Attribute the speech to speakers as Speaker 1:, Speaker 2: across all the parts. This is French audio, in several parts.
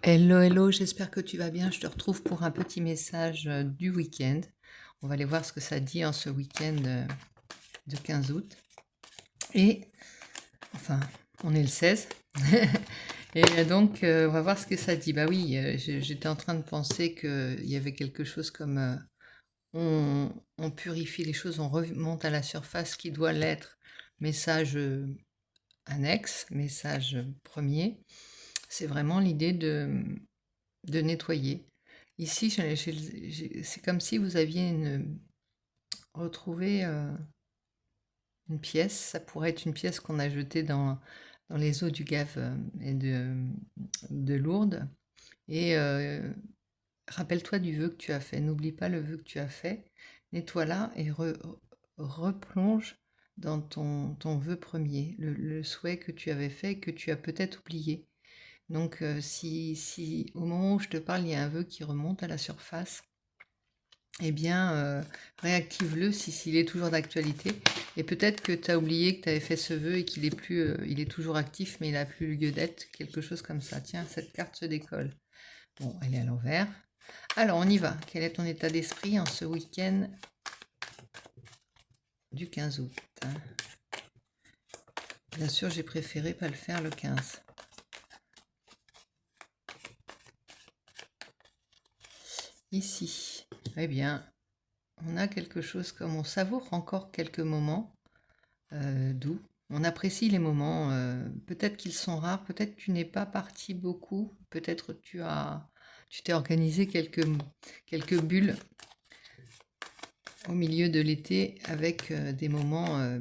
Speaker 1: Hello, hello, j'espère que tu vas bien. Je te retrouve pour un petit message du week-end. On va aller voir ce que ça dit en ce week-end de 15 août. Et, enfin, on est le 16. Et donc, on va voir ce que ça dit. Bah oui, j'étais en train de penser qu'il y avait quelque chose comme on purifie les choses, on remonte à la surface qui doit l'être. Message annexe, message premier. C'est vraiment l'idée de nettoyer. Ici, c'est comme si vous aviez retrouvé une pièce. Ça pourrait être une pièce qu'on a jetée dans les eaux du Gave et de Lourdes. Et rappelle-toi du vœu que tu as fait. N'oublie pas le vœu que tu as fait. Nettoie-la et replonge dans ton vœu premier, le souhait que tu avais fait et que tu as peut-être oublié. Donc, si au moment où je te parle, il y a un vœu qui remonte à la surface, eh bien, réactive-le s'il est toujours d'actualité. Et peut-être que tu as oublié que tu avais fait ce vœu et qu'il est plus, il est toujours actif, mais il n'a plus lieu d'être, quelque chose comme ça. Tiens, cette carte se décolle. Bon, elle est à l'envers. Alors, on y va. Quel est ton état d'esprit en ce week-end du 15 août, hein? Bien sûr, j'ai préféré pas le faire le 15. Ici, eh bien, on a quelque chose comme on savoure encore quelques moments doux. On apprécie les moments, peut-être qu'ils sont rares, peut-être tu n'es pas parti beaucoup, peut-être tu t'es organisé quelques bulles au milieu de l'été avec des moments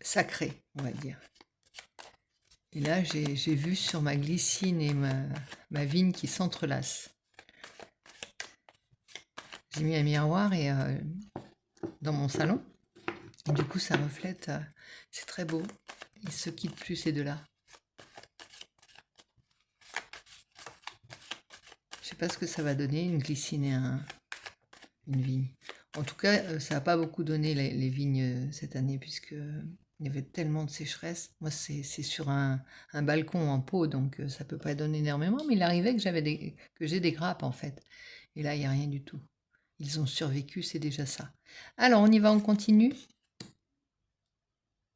Speaker 1: sacrés, on va dire. Et là, j'ai vu sur ma glycine et ma vigne qui s'entrelacent. J'ai mis un miroir dans mon salon, et du coup, ça reflète, c'est très beau. Ils se quittent plus ces deux-là. Je sais pas ce que ça va donner, une glycine et une vigne. En tout cas, ça n'a pas beaucoup donné les vignes cette année, puisque il y avait tellement de sécheresse. Moi, c'est sur un balcon en pot, donc ça peut pas donner énormément, mais il arrivait que j'ai des grappes, en fait. Et là, il n'y a rien du tout. Ils ont survécu, c'est déjà ça. Alors, on y va, on continue.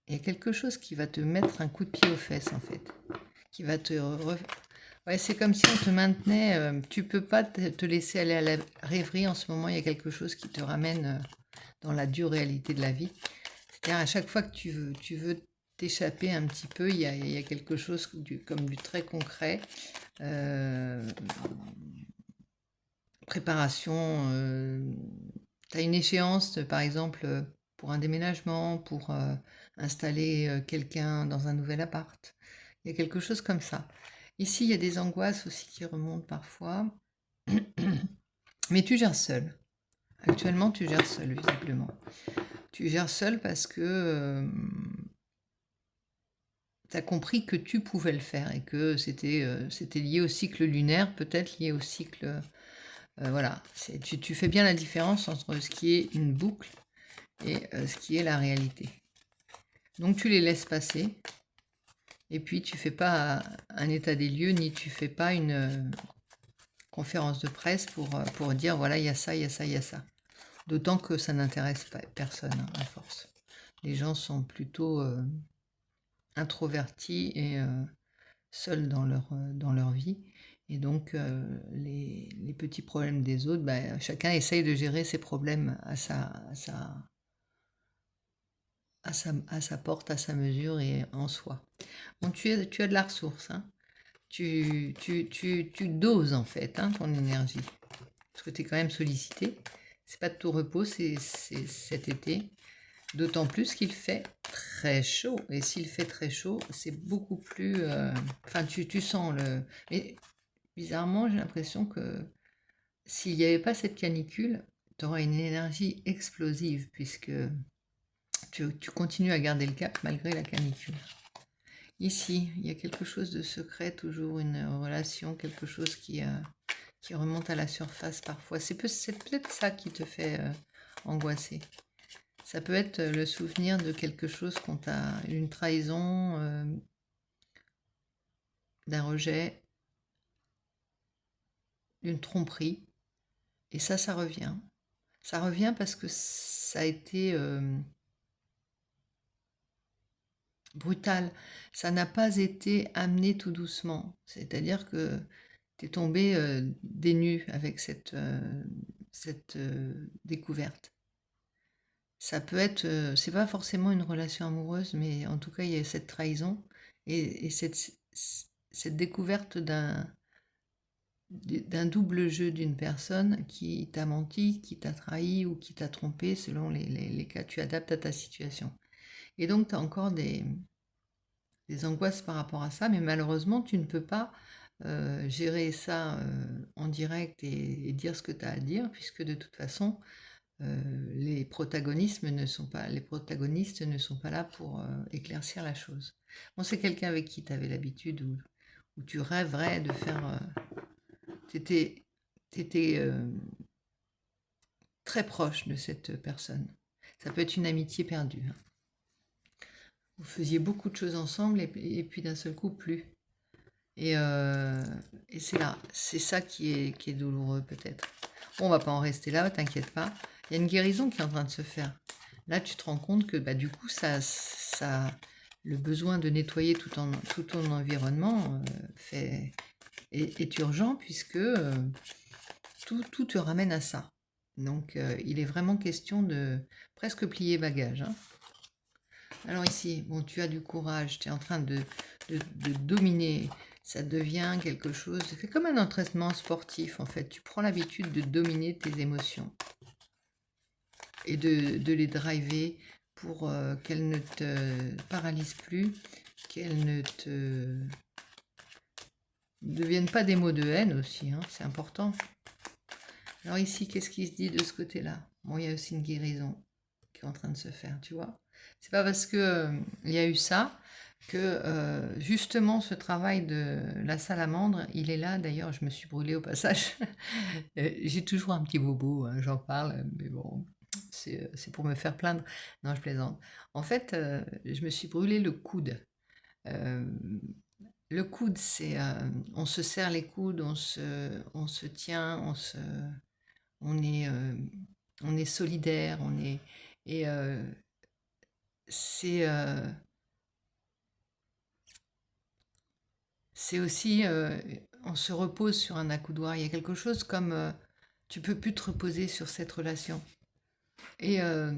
Speaker 1: Il y a quelque chose qui va te mettre un coup de pied aux fesses, en fait. Qui va te... Ouais, c'est comme si on te maintenait... tu peux pas te laisser aller à la rêverie en ce moment. Il y a quelque chose qui te ramène dans la dure réalité de la vie. C'est-à-dire à chaque fois que tu veux t'échapper un petit peu, il y a quelque chose comme du très concret. Préparation, tu as une échéance, par exemple, pour un déménagement, pour installer quelqu'un dans un nouvel appart. Il y a quelque chose comme ça. Ici, il y a des angoisses aussi qui remontent parfois. Mais tu gères seul. Actuellement, tu gères seul, visiblement. Tu gères seul parce que tu as compris que tu pouvais le faire et que c'était lié au cycle lunaire, peut-être lié au cycle... voilà, tu fais bien la différence entre ce qui est une boucle et ce qui est la réalité. Donc tu les laisses passer, et puis tu fais pas un état des lieux, ni tu fais pas une conférence de presse pour dire voilà, il y a ça, il y a ça, il y a ça. D'autant que ça n'intéresse pas personne, hein, à force. Les gens sont plutôt introvertis et seuls dans leur vie. Et donc, les petits problèmes des autres, bah, chacun essaye de gérer ses problèmes à sa porte, à sa mesure et en soi. Bon, tu as de la ressource, hein. Tu doses en fait, hein, ton énergie. Parce que tu es quand même sollicité. C'est pas de tout repos, c'est cet été. D'autant plus qu'il fait très chaud. Et s'il fait très chaud, c'est beaucoup plus... Enfin, tu sens le... Mais bizarrement, j'ai l'impression que s'il n'y avait pas cette canicule, tu aurais une énergie explosive, puisque tu continues à garder le cap malgré la canicule. Ici, il y a quelque chose de secret, toujours une relation, quelque chose qui remonte à la surface parfois. C'est peut-être ça qui te fait angoisser. Ça peut être le souvenir de quelque chose qu'on t'a... une trahison, d'un rejet, d'une tromperie. Et ça revient. Ça revient parce que ça a été brutal. Ça n'a pas été amené tout doucement. C'est-à-dire que tu es tombé des nues avec cette découverte. Ça peut être, c'est pas forcément une relation amoureuse, mais en tout cas, il y a cette trahison et cette découverte d'un double jeu d'une personne qui t'a menti, qui t'a trahi ou qui t'a trompé, selon les cas, tu adaptes à ta situation. Et donc, tu as encore des angoisses par rapport à ça, mais malheureusement, tu ne peux pas gérer ça en direct et dire ce que tu as à dire, puisque de toute façon, les protagonistes ne sont pas là pour éclaircir la chose. Bon, c'est quelqu'un avec qui tu avais l'habitude où tu rêverais de faire... t'étais très proche de cette personne. Ça peut être une amitié perdue, hein. Vous faisiez beaucoup de choses ensemble et puis d'un seul coup, plus. Et, c'est ça qui est douloureux peut-être. Bon, on va pas en rester là, t'inquiète pas. Il y a une guérison qui est en train de se faire. Là, tu te rends compte que du coup, le besoin de nettoyer tout ton environnement est urgent puisque tout te ramène à ça. Donc, il est vraiment question de presque plier bagage, hein. Alors ici, bon, tu as du courage, tu es en train de dominer. Ça devient quelque chose, c'est comme un entraînement sportif en fait. Tu prends l'habitude de dominer tes émotions et de les driver pour qu'elles ne te paralysent plus, qu'elles ne te deviennent pas des mots de haine aussi, hein, c'est important. Alors ici, qu'est-ce qui se dit de ce côté-là? Bon, il y a aussi une guérison qui est en train de se faire, tu vois. C'est pas parce que il y a eu ça que justement ce travail de la salamandre, il est là. D'ailleurs, je me suis brûlée au passage. J'ai toujours un petit bobo, hein, j'en parle, mais bon, c'est pour me faire plaindre. Non, je plaisante. En fait, je me suis brûlé le coude. Euh, le coude, c'est, on se serre les coudes, on se tient, on est, euh, on est solidaire, et c'est, euh, c'est aussi, on se repose sur un accoudoir. Il y a quelque chose comme, tu peux plus te reposer sur cette relation. Et, euh,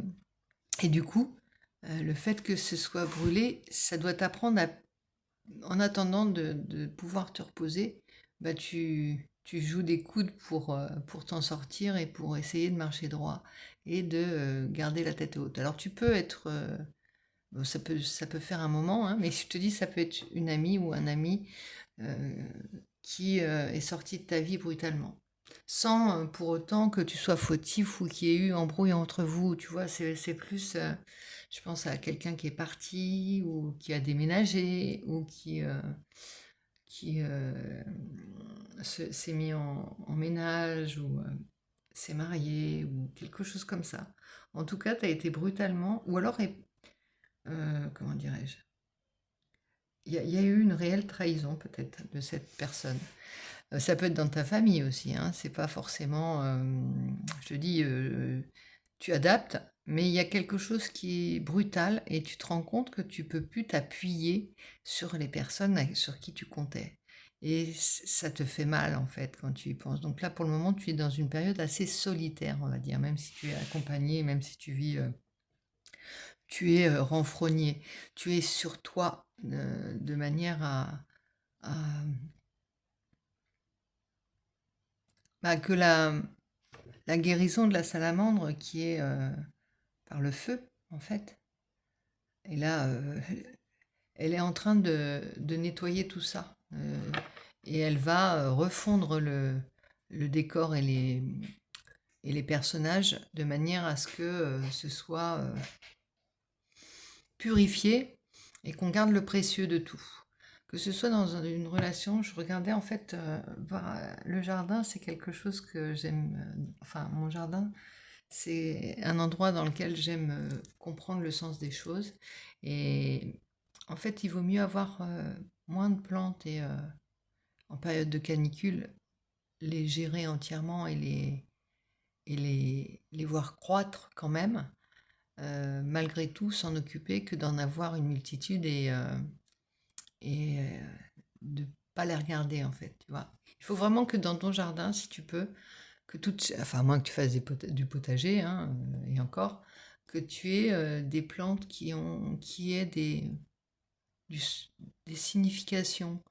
Speaker 1: et du coup, le fait que ce soit brûlé, ça doit t'apprendre en attendant de pouvoir te reposer, tu joues des coudes pour t'en sortir et pour essayer de marcher droit et de garder la tête haute. Alors tu peux être, bon, ça peut faire un moment, hein, mais je te dis, ça peut être une amie ou un ami euh, qui est sorti de ta vie brutalement. Sans pour autant que tu sois fautif ou qu'il y ait eu embrouille entre vous, tu vois, c'est plus, je pense à quelqu'un qui est parti ou qui a déménagé ou qui s'est mis en ménage ou s'est marié ou quelque chose comme ça. En tout cas, tu as été brutalement, ou alors, comment dirais-je, il y a eu une réelle trahison peut-être de cette personne. Ça peut être dans ta famille aussi, hein, c'est pas forcément, je te dis, tu adaptes, mais il y a quelque chose qui est brutal et tu te rends compte que tu peux plus t'appuyer sur les personnes sur qui tu comptais. Et ça te fait mal en fait quand tu y penses. Donc là, pour le moment, tu es dans une période assez solitaire, on va dire, même si tu es accompagné, même si tu vis, tu es renfrogné, tu es sur toi de manière à que la guérison de la salamandre qui est par le feu, en fait, et là, elle est en train de nettoyer tout ça. Et elle va refondre le décor et les personnages de manière à ce que ce soit purifié et qu'on garde le précieux de tout. Que ce soit dans une relation, je regardais en fait, le jardin, c'est quelque chose que j'aime. Enfin, mon jardin, c'est un endroit dans lequel j'aime comprendre le sens des choses. Et en fait, il vaut mieux avoir moins de plantes et en période de canicule les gérer entièrement et les voir croître quand même, malgré tout, s'en occuper que d'en avoir une multitude et de pas les regarder, en fait, tu vois? Il faut vraiment que dans ton jardin, si tu peux, que toutes enfin, à moins que tu fasses du potager, hein, et encore, que tu aies, des plantes qui aient du s des significations,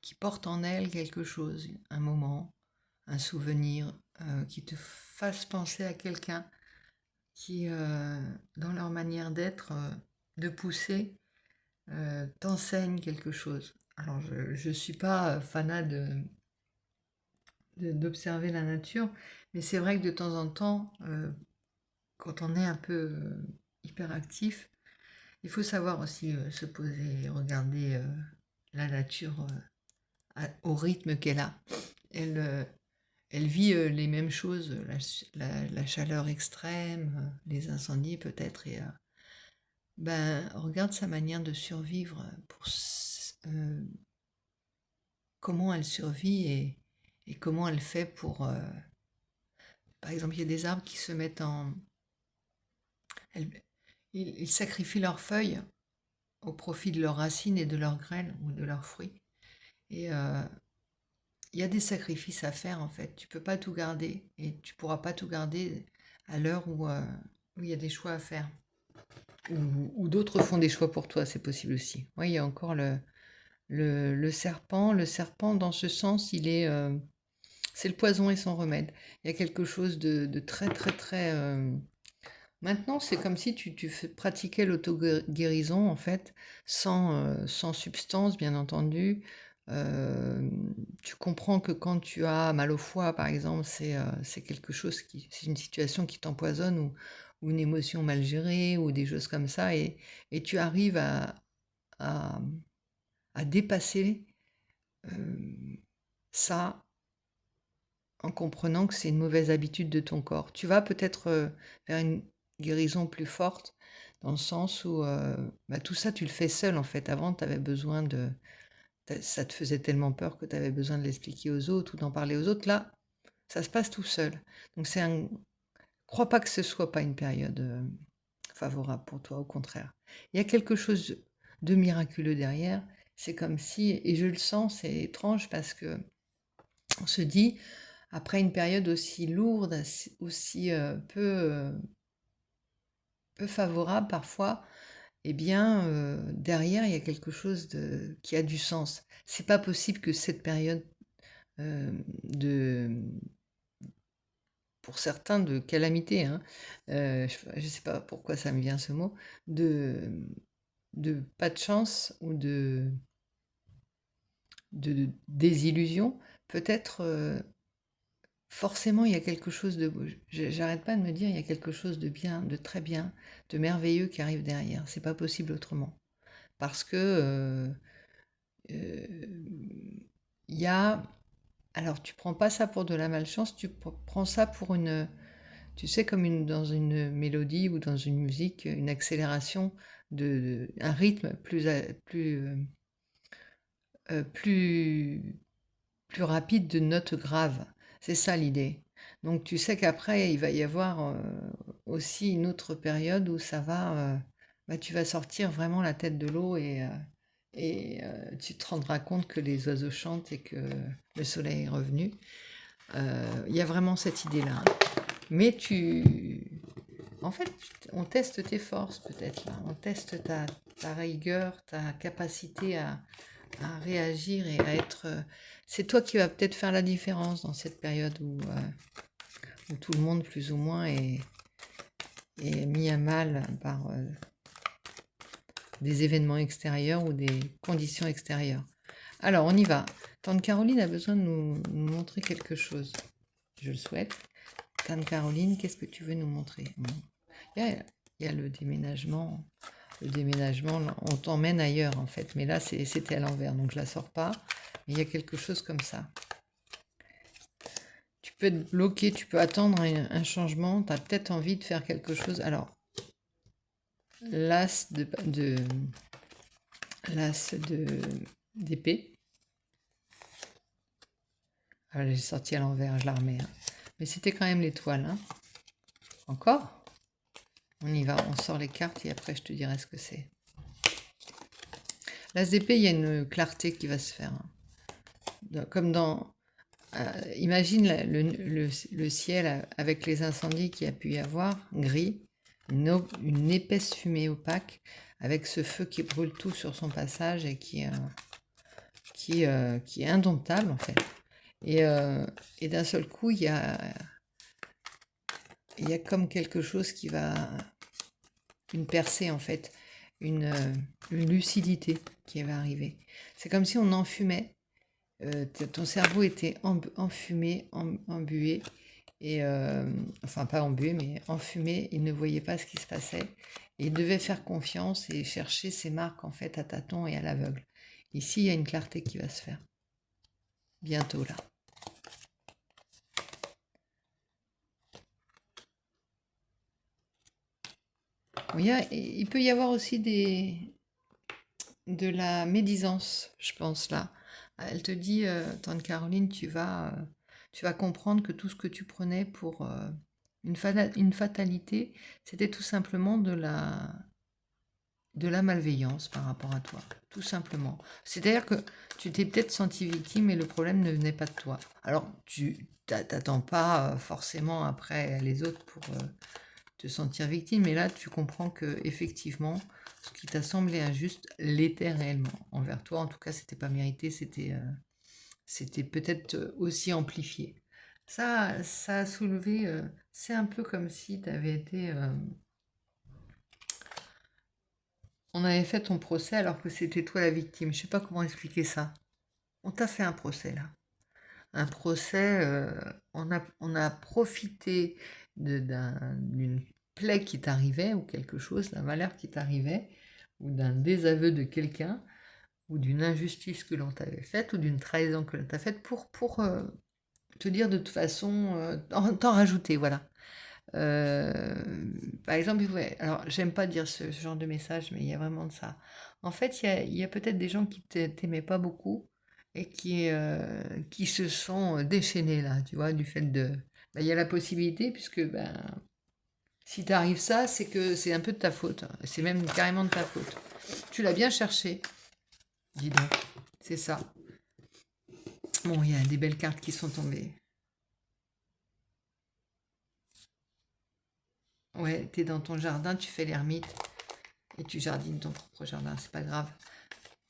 Speaker 1: qui portent en elles quelque chose, un moment, un souvenir, qui te fasse penser à quelqu'un qui, dans leur manière d'être, de pousser, t'enseigne quelque chose. Alors je suis pas, fanat d'observer la nature, mais c'est vrai que de temps en temps, quand on est un peu, hyperactif, il faut savoir aussi, se poser et regarder, la nature, au rythme qu'elle a. Elle, elle vit, les mêmes choses, la chaleur extrême, les incendies peut-être ben, regarde sa manière de survivre pour comment elle survit et comment elle fait pour, par exemple, il y a des arbres qui se mettent en elles ils sacrifient leurs feuilles au profit de leurs racines et de leurs graines ou de leurs fruits et il y a des sacrifices à faire, en fait. Tu peux pas tout garder et tu pourras pas tout garder à l'heure où il y a des choix à faire. Ou d'autres font des choix pour toi, c'est possible aussi. Oui, il y a encore le serpent. Le serpent, dans ce sens, c'est le poison et son remède. Il y a quelque chose de très, très, très... Maintenant, c'est comme si tu pratiquais l'auto-guérison, en fait, sans substance, bien entendu. Euh, Tu comprends que quand tu as mal au foie, par exemple, c'est quelque chose c'est une situation qui t'empoisonne ou une émotion mal gérée ou des choses comme ça, et tu arrives à, à dépasser ça en comprenant que c'est une mauvaise habitude de ton corps. Tu vas peut-être vers une guérison plus forte, dans le sens où bah, tout ça, tu le fais seul en fait. Avant, tu avais besoin ça te faisait tellement peur que tu avais besoin de l'expliquer aux autres ou d'en parler aux autres. Là, ça se passe tout seul. Donc, crois pas que ce soit pas une période favorable pour toi, au contraire. Il y a quelque chose de miraculeux derrière. C'est comme si, et je le sens, c'est étrange parce que on se dit, après une période aussi lourde, aussi peu favorable parfois, eh bien, derrière, il y a quelque chose qui a du sens. C'est pas possible que cette période, de pour certains de calamité, hein, je sais pas pourquoi ça me vient ce mot, de pas de chance ou de désillusion, peut-être, forcément, il y a quelque chose de beau. J'arrête pas de me dire, il y a quelque chose de bien, de très bien, de merveilleux qui arrive derrière. C'est pas possible autrement. Parce que il y a. Alors, tu prends pas ça pour de la malchance, prends ça pour tu sais, comme dans une mélodie ou dans une musique, une accélération un rythme plus rapide de notes graves. C'est ça l'idée. Donc tu sais qu'après, il va y avoir aussi une autre période où bah, tu vas sortir vraiment la tête de l'eau tu te rendras compte que les oiseaux chantent et que le soleil est revenu. Il y a vraiment cette idée-là. Mais en fait, on teste tes forces peut-être là. On teste ta rigueur, ta capacité à réagir et à être. C'est toi qui vas peut-être faire la différence dans cette période où tout le monde, plus ou moins, est mis à mal par des événements extérieurs ou des conditions extérieures. Alors, on y va. Tante Caroline a besoin de nous montrer quelque chose. Je le souhaite. Tante Caroline, qu'est-ce que tu veux nous montrer? Il y a le déménagement. Le déménagement, on t'emmène ailleurs en fait. Mais là, c'était à l'envers, donc je la sors pas. Mais il y a quelque chose comme ça. Tu peux être bloqué, tu peux attendre un changement. Tu as peut-être envie de faire quelque chose. Alors, l'as d'épée. Ah, j'ai sorti à l'envers, je la remets, hein. Mais c'était quand même l'étoile, hein. Encore? On y va, on sort les cartes et après je te dirai ce que c'est. L'As d'épée, il y a une clarté qui va se faire, hein. Comme dans... imagine le ciel avec les incendies qu'il y a pu y avoir, gris, une épaisse fumée opaque, avec ce feu qui brûle tout sur son passage et qui est indomptable en fait. Et d'un seul coup, il y a comme quelque chose qui va... Une percée en fait, une, une lucidité qui va arriver. C'est comme si on enfumait. Ton cerveau était enfumé, embué, et enfin pas embué, mais enfumé, il ne voyait pas ce qui se passait, et il devait faire confiance et chercher ses marques en fait à tâtons et à l'aveugle. Ici, il y a une clarté qui va se faire, bientôt là. Il peut y avoir aussi de la médisance, je pense là. Elle te dit, tante Caroline, tu vas comprendre que tout ce que tu prenais pour une fatalité, c'était tout simplement de la malveillance par rapport à toi, tout simplement. C'est-à-dire que tu t'es peut-être senti victime et le problème ne venait pas de toi. Alors, tu t'attends pas forcément après les autres pour te sentir victime, mais là, tu comprends que effectivement, ce qui t'a semblé injuste l'était réellement envers toi. En tout cas, c'était pas mérité, c'était peut-être aussi amplifié. Ça a soulevé, c'est un peu comme si tu avais été on avait fait ton procès alors que c'était toi la victime. Je sais pas comment expliquer ça. On t'a fait un procès là. Un procès, on a profité d'une plaie qui t'arrivait ou quelque chose, d'un malheur qui t'arrivait, ou d'un désaveu de quelqu'un, ou d'une injustice que l'on t'avait faite, ou d'une trahison que l'on t'a faite pour te dire de toute façon, t'en rajouter, voilà. Euh, Par exemple, ouais, alors j'aime pas dire ce genre de message, mais il y a vraiment de ça. En fait, il y a peut-être des gens qui t'aimaient pas beaucoup et qui se sont déchaînés là, tu vois, du fait de... Ben, il y a la possibilité, puisque ben, si t'arrive ça, c'est que c'est un peu de ta faute. C'est même carrément de ta faute. Tu l'as bien cherché, dis donc. C'est ça. Bon, il y a des belles cartes qui sont tombées. Ouais, t'es dans ton jardin, tu fais l'ermite et tu jardines ton propre jardin, c'est pas grave.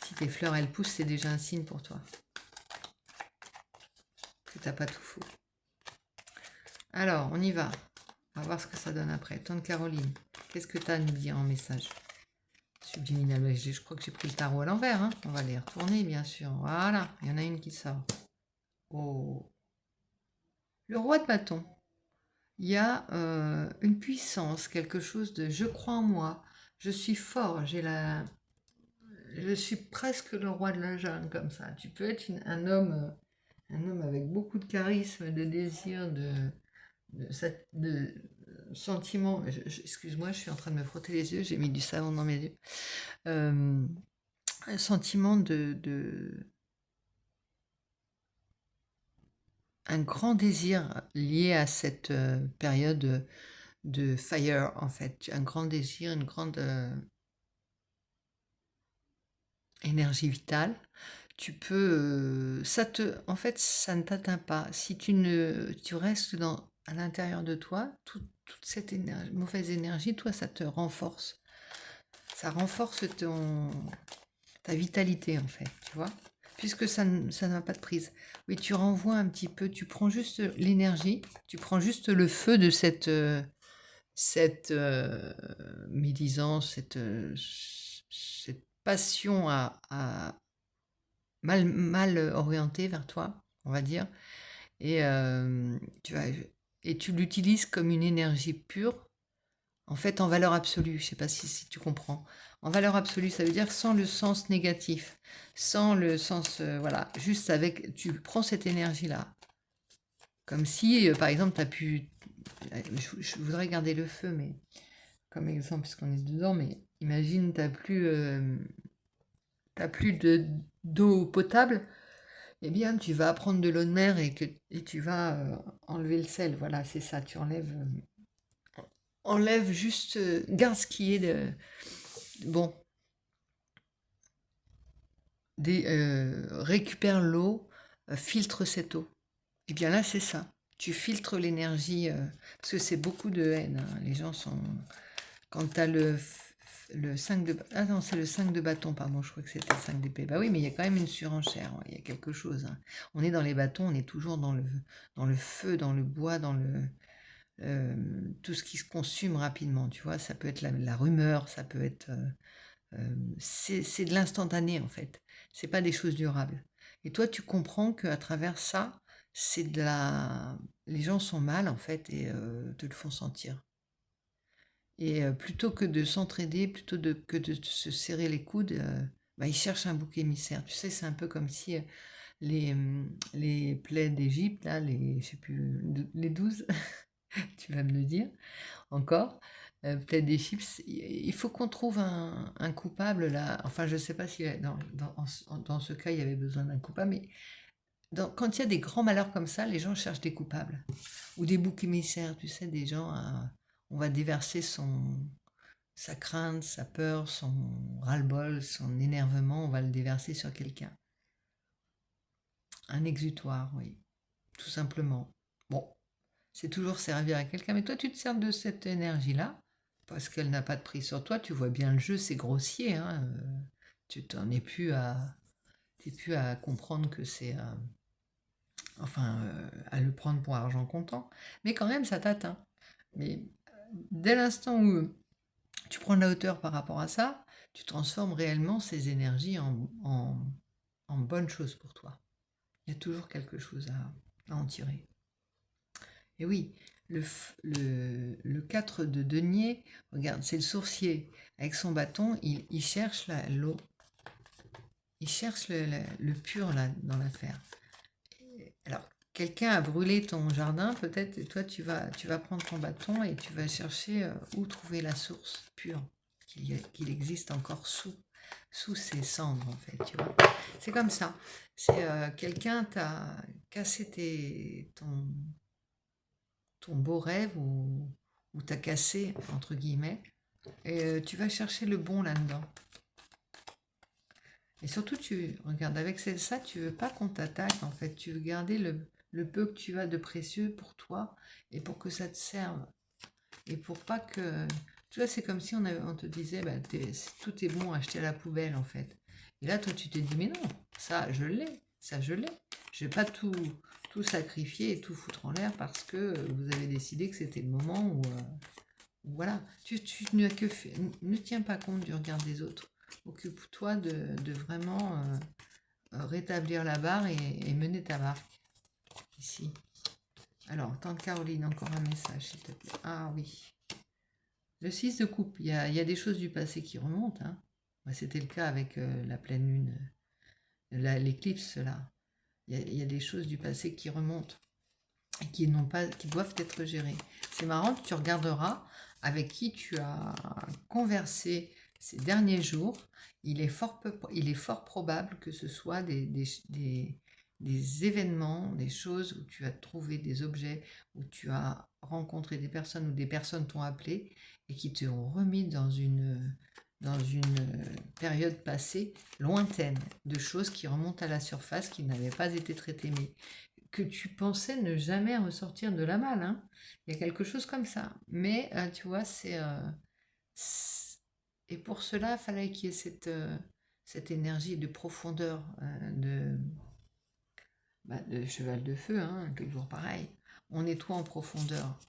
Speaker 1: Si tes fleurs elles poussent, c'est déjà un signe pour toi que t'as pas tout faux. Alors, on y va. On va voir ce que ça donne après. Tante Caroline, qu'est-ce que tu as à nous dire en message subliminal? Je crois que j'ai pris le tarot à l'envers, hein. On va les retourner, bien sûr. Voilà, il y en a une qui sort. Oh, le roi de bâton. Il y a une puissance, quelque chose de je crois en moi, je suis fort, je suis presque le roi de la jungle comme ça. Tu peux être un homme avec beaucoup de charisme, de désir, de sentiment. Excuse-moi, je suis en train de me frotter les yeux, j'ai mis du savon dans mes yeux. Un sentiment un grand désir lié à cette période de fire en fait. Un grand désir, une grande énergie vitale. Tu peux, en fait, ça ne t'atteint pas. Si tu restes à l'intérieur de toi, toute cette mauvaise énergie, toi, ça te renforce. Ça renforce ta vitalité, en fait, tu vois, puisque ça n'a pas de prise. Oui, tu renvoies un petit peu, tu prends juste l'énergie, tu prends juste le feu de cette médisance, cette passion à mal orientée vers toi, on va dire, et tu vas, et tu l'utilises comme une énergie pure, en fait, en valeur absolue. Je sais pas si tu comprends. En valeur absolue, ça veut dire sans le sens négatif, sans le sens, voilà, juste avec, tu prends cette énergie-là, comme si, par exemple, tu as pu, je voudrais garder le feu, mais comme exemple, puisqu'on est dedans, mais imagine, t'as plus d'eau potable, Eh bien, tu vas prendre de l'eau de mer et tu vas enlever le sel. Voilà, c'est ça. Tu enlèves juste, garde ce qui est de bon, récupère l'eau, filtre cette eau. Et bien là, c'est ça. Tu filtres l'énergie, parce que c'est beaucoup de haine, hein. Les gens sont... Quand tu as le 5 de... Ah non, c'est le 5 de bâton, pardon, je crois que c'était le 5 d'épée. Bah oui, mais il y a quand même une surenchère, ouais, il y a quelque chose, hein. On est dans les bâtons, on est toujours dans le feu, dans le bois, dans tout ce qui se consume rapidement, tu vois. Ça peut être la rumeur, ça peut être... c'est de l'instantané, en fait. C'est pas des choses durables. Et toi, tu comprends qu'à travers ça, c'est de la... Les gens sont mal, en fait, et te le font sentir. Et plutôt que de s'entraider, que de se serrer les coudes, bah, ils cherchent un bouc émissaire. Tu sais, c'est un peu comme si les plaies d'Égypte, là, je sais plus, les 12, tu vas me le dire encore, plaies d'Égypte, il faut qu'on trouve un coupable, là. Enfin, je sais pas si dans ce cas, il y avait besoin d'un coupable, mais quand il y a des grands malheurs comme ça, les gens cherchent des coupables. Ou des boucs émissaires, tu sais, des gens, on va déverser sa crainte, sa peur, son ras-le-bol, son énervement, on va le déverser sur quelqu'un. Un exutoire, oui, tout simplement. Bon, c'est toujours servir à quelqu'un, mais toi tu te sers de cette énergie-là, parce qu'elle n'a pas de prise sur toi, tu vois bien le jeu, c'est grossier, hein, tu t'en t'es plus à comprendre que c'est, enfin, à le prendre pour argent comptant, mais quand même ça t'atteint. Mais dès l'instant où tu prends de la hauteur par rapport à ça, tu transformes réellement ces énergies en bonnes choses pour toi. Il y a toujours quelque chose à en tirer. Et oui, le 4 de denier, regarde, c'est le sourcier. Avec son bâton, il cherche l'eau. Il cherche le pur là, dans l'affaire. Alors, quelqu'un a brûlé ton jardin, peut-être, et toi, tu vas prendre ton bâton et tu vas chercher où trouver la source pure, qu'il existe encore sous ces cendres, en fait, tu vois. C'est comme ça. C'est quelqu'un t'a cassé ton beau rêve ou t'a cassé, entre guillemets, et tu vas chercher le bon là-dedans. Et surtout, regarde, avec ça, tu veux pas qu'on t'attaque, en fait. Tu veux garder le peu que tu as de précieux pour toi et pour que ça te serve. Et pour pas que... Tu vois, c'est comme si on te disait, bah, tout est bon, acheté à la poubelle, en fait. Et là, toi, tu t'es dit, mais non, ça, je l'ai, ça, je l'ai. Je vais pas tout sacrifier et tout foutre en l'air parce que vous avez décidé que c'était le moment où... voilà, tu ne tiens pas compte du regard des autres. Occupe-toi de vraiment rétablir la barre et mener ta barque. Ici. Alors, tante Caroline, encore un message, s'il te plaît. Ah oui. Le 6 de coupe, il y a des choses du passé qui remontent, hein. Bah, c'était le cas avec la pleine lune, l'éclipse, là. Il y a des choses du passé qui remontent et qui doivent être gérées. C'est marrant, tu regarderas avec qui tu as conversé ces derniers jours. Il est fort probable que ce soit des événements, des choses où tu as trouvé des objets, où tu as rencontré des personnes ou des personnes t'ont appelé et qui te ont remis dans une période passée lointaine, de choses qui remontent à la surface, qui n'avaient pas été traitées. Mais que tu pensais ne jamais ressortir de la malle, hein. Il y a quelque chose comme ça. Mais tu vois, et pour cela, il fallait qu'il y ait cette énergie de profondeur de cheval de feu, hein, toujours pareil. On nettoie en profondeur.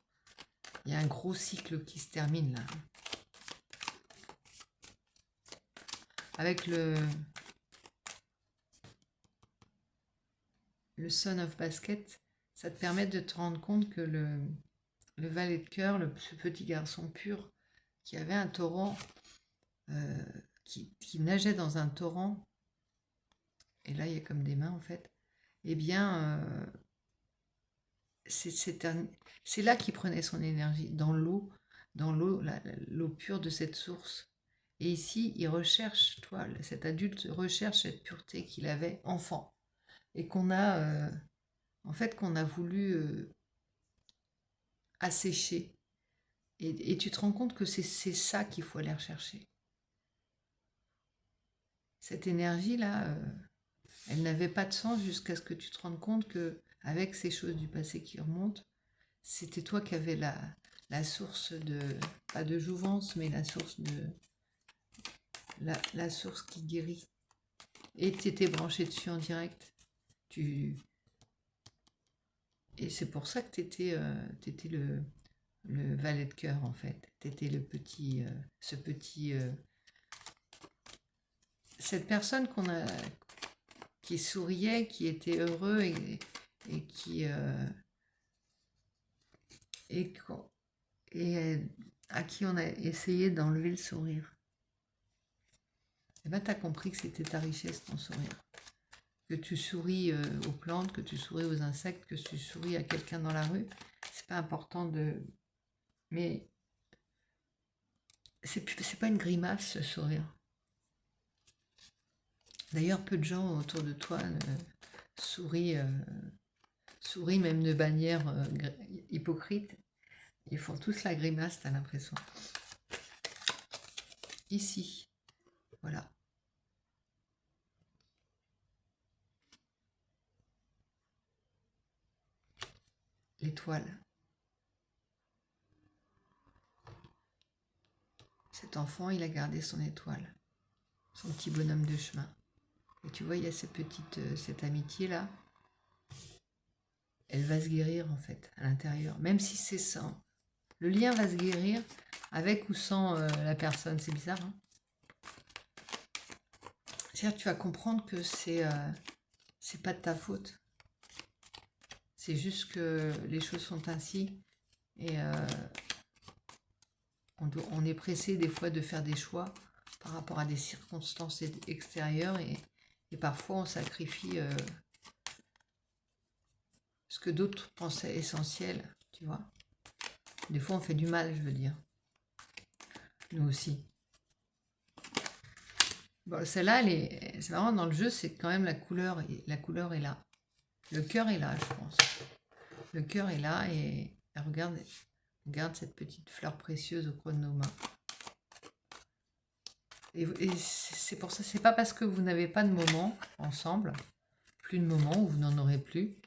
Speaker 1: Il y a un gros cycle qui se termine là. Avec le Son of Basket, ça te permet de te rendre compte que le valet de cœur, ce petit garçon pur qui avait un torrent, euh, qui nageait dans un torrent, et là il y a comme des mains en fait, eh bien c'est là qu'il prenait son énergie, dans l'eau pure de cette source. Et ici, il recherche, toi, cet adulte recherche cette pureté qu'il avait enfant. et qu'on a, en fait, qu'on a voulu assécher. Et tu te rends compte que c'est ça qu'il faut aller rechercher. Cette énergie-là, elle n'avait pas de sens jusqu'à ce que tu te rendes compte que, avec ces choses du passé qui remontent, c'était toi qui avais la source de, pas de jouvence, mais la source de, la source qui guérit. Et tu étais branché dessus en direct. Tu, et c'est pour ça que tu étais, le valet de cœur, en fait. Tu étais le petit, cette personne qui souriait, qui était heureux et qui, et, et à qui on a essayé d'enlever le sourire. Et bien, tu as compris que c'était ta richesse, ton sourire. Que tu souris aux plantes, que tu souris aux insectes, que tu souris à quelqu'un dans la rue, c'est pas important de. Mais c'est pas une grimace, ce sourire. D'ailleurs, peu de gens autour de toi sourient, sourient même de manière hypocrite. Ils font tous la grimace, t'as l'impression. Ici, voilà. L'étoile. Cet enfant, il a gardé son étoile, son petit bonhomme de chemin. Et tu vois, il y a cette amitié-là. Elle va se guérir, en fait, à l'intérieur. Même si c'est sans. Le lien va se guérir avec ou sans la personne. C'est bizarre, hein. C'est-à-dire, tu vas comprendre que c'est pas de ta faute. C'est juste que les choses sont ainsi. Et on est pressé des fois de faire des choix par rapport à des circonstances extérieures. Et parfois, on sacrifie ce que d'autres pensaient essentiel, tu vois. Des fois, on fait du mal, je veux dire. Nous aussi. Bon, celle-là, c'est marrant, dans le jeu, c'est quand même la couleur est là. Le cœur est là, je pense. Le cœur est là et regarde cette petite fleur précieuse au creux de nos mains. Et c'est pour ça, c'est pas parce que vous n'avez pas de moment ensemble, plus de moment où vous n'en aurez plus,